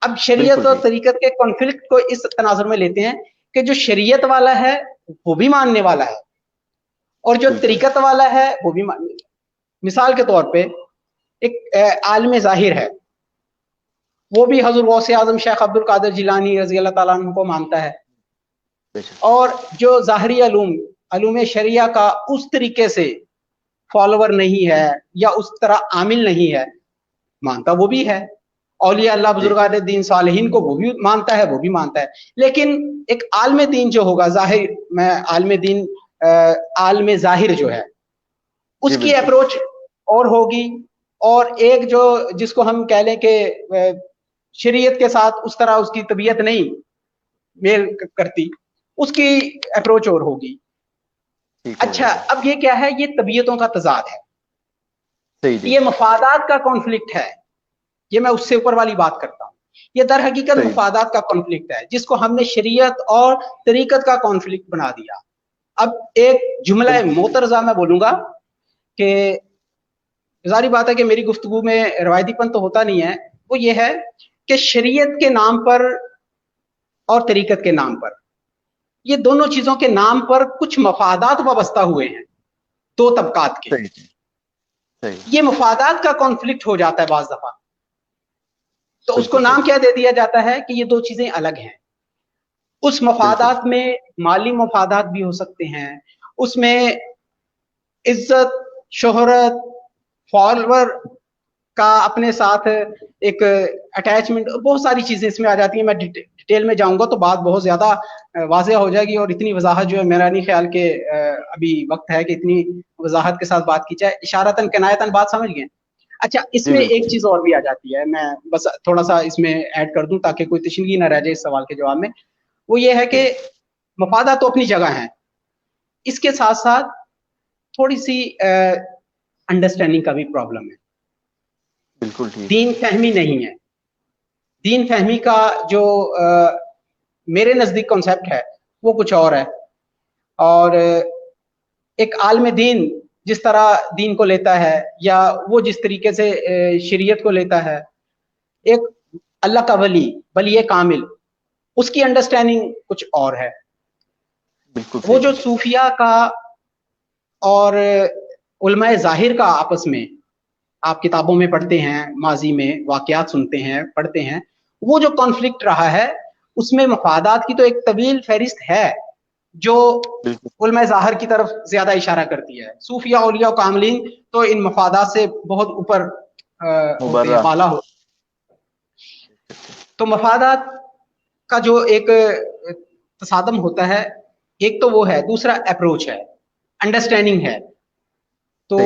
اب شریعت اور طریقت کے کانفلکٹ کو اس تناظر میں لیتے ہیں کہ جو شریعت والا ہے وہ بھی ماننے والا ہے اور جو طریقت والا ہے وہ بھی ماننے والا ہے. مثال کے طور پہ ایک عالم ظاہر ہے, وہ بھی حضرت غوث اعظم شیخ عبد القادر جیلانی رضی اللہ تعالیٰ عنہ کو مانتا ہے, اور جو ظاہری علوم شریعہ کا اس طریقے سے فالوور نہیں ہے یا اس طرح عامل نہیں ہے, مانتا وہ بھی ہے. اولیاء اللہ بزرگان دین صالحین کو وہ بھی مانتا ہے, وہ بھی مانتا ہے. لیکن ایک عالم دین جو ہوگا, ظاہر میں عالم دین عالم ظاہر جو ہے اس کی اپروچ اور ہوگی, اور ایک جو جس کو ہم کہہ لیں کہ شریعت کے ساتھ اس طرح اس کی طبیعت نہیں میل کرتی, اس کی اپروچ اور ہوگی. اچھا, اب یہ کیا ہے؟ یہ طبیعتوں کا تضاد ہے, یہ مفادات کا کانفلکٹ ہے. یہ میں اس سے اوپر والی بات کرتا ہوں. یہ در حقیقت مفادات کا کانفلکٹ ہے جس کو ہم نے شریعت اور طریقت کا کانفلکٹ بنا دیا. اب ایک جملہ معترضہ میں بولوں گا کہ ظاہری بات ہے کہ میری گفتگو میں روایتی پن تو ہوتا نہیں ہے, وہ یہ ہے کہ شریعت کے نام پر اور طریقت کے نام پر, یہ دونوں چیزوں کے نام پر کچھ مفادات وابستہ ہوئے ہیں دو طبقات کے. یہ مفادات کا کانفلکٹ ہو جاتا ہے بعض دفعہ, تو اس کو نام کیا دے دیا جاتا ہے کہ یہ دو چیزیں الگ ہیں. اس مفادات میں مالی مفادات بھی ہو سکتے ہیں, اس میں عزت, شہرت, فالوور کا اپنے ساتھ ایک اٹیچمنٹ, بہت ساری چیزیں اس میں آ جاتی ہیں. میں ڈیٹیل میں جاؤں گا تو بات بہت زیادہ واضح ہو جائے گی, اور اتنی وضاحت جو ہے میرا نہیں خیال کہ ابھی وقت ہے کہ اتنی وضاحت کے ساتھ بات کی جائے. اشارتاً کنایتاً بات سمجھ گئے. اچھا, اس میں ایک چیز اور بھی آ جاتی ہے, میں بس تھوڑا سا اس میں ایڈ کر دوں تاکہ کوئی تشنگی نہ رہ جائے اس سوال کے جواب میں. وہ یہ ہے کہ مفادات تو اپنی جگہ ہیں, اس کے ساتھ ساتھ تھوڑی سی انڈرسٹینڈنگ کا بھی پرابلم ہے. بالکل دین فہمی نہیں ہے. دین فہمی کا جو میرے نزدیک کانسیپٹ ہے وہ کچھ اور ہے, اور ایک عالم دین جس طرح دین کو لیتا ہے یا وہ جس طریقے سے شریعت کو لیتا ہے, ایک اللہ کا ولی کامل, اس کی انڈرسٹینڈنگ کچھ اور ہے. وہ جو صوفیہ کا اور علماء ظاہر کا آپس میں آپ کتابوں میں پڑھتے ہیں, ماضی میں واقعات سنتے ہیں, پڑھتے ہیں, وہ جو کانفلکٹ رہا ہے اس میں مفادات کی تو ایک طویل فہرست ہے جو علماء ظاہر کی طرف زیادہ اشارہ کرتی ہے. صوفیہ, اولیاء و کاملین تو ان مفادات سے بہت اوپر ہوتے ہیں, بالا ہوتے ہیں. تو مفادات کا جو ایک تصادم ہوتا ہے, ایک تو وہ ہے, دوسرا اپروچ ہے, انڈرسٹینڈنگ ہے. تو